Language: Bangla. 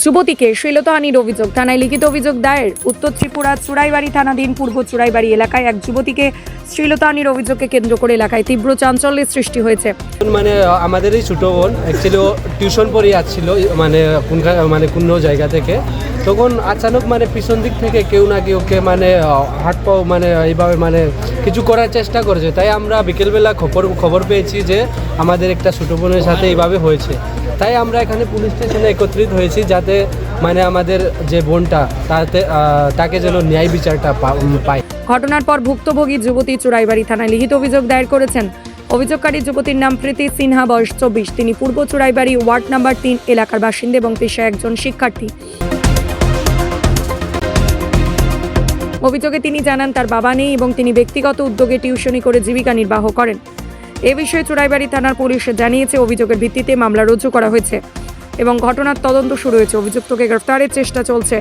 যুবতীকে শ্লীলতাহানির অভিযোগ, থানায় লিখিত অভিযোগ দায়ের। উত্তর ত্রিপুরা চুড়াইবাড়ি থানাধীন পূর্ব চুড়াইবাড়ি এলাকায় এক যুবতীকে শ্লীলতাহানির অভিযোগকে কেন্দ্র করে এলাকায় তীব্র চাঞ্চল্যের সৃষ্টি হয়েছে। মানে আমাদের এই ছোটো বোন অ্যাকচুয়ালি ও টিউশন পড়ে আসছিল মানে কোনো জায়গা থেকে, তখন আচানক মানে পিছন দিক থেকে কেউ না কেউ ওকে মানে হাত পাও মানে এইভাবে মানে কিছু করার চেষ্টা করেছে। তাই আমরা বিকেলবেলা খবর পেয়েছি যে আমাদের একটা ছোটো বোনের সাথে এইভাবে হয়েছে। তাই আমরা এখানে পুলিশ স্টেশনে একত্রিত হয়েছি যাতে মানে আমাদের যে বোনটা তাকে যেন ন্যায় বিচারটা পায়। ঘটনার পর ভুক্তভোগী যুবতী চুড়াইবাড়ি থানায় লিখিত অভিযোগ দায়ের করেছেন। অভিযোগকারী যুবতীর নাম প্রীতি সিনহা, বয়স 24। তিনি পূর্ব চুড়াইবাড়ি ওয়ার্ড নাম্বার 3 এলাকার বাসিন্দা এবং পেশায় একজন শিক্ষার্থী। অভিযোগে তিনি জানান তার বাবা নেই এবং তিনি ব্যক্তিগত উদ্যোগে টিউশনি করে জীবিকা নির্বাহ করেন। এ বিষয়ে চুড়াইবাড়ি থানার পুলিশ জানিয়েছে, অভিযোগের ভিত্তিতে মামলা রুজু করা হয়েছে এবং ঘটনার তদন্ত শুরু হয়েছে। অভিযুক্তকে গ্রেফতারের চেষ্টা চলছে।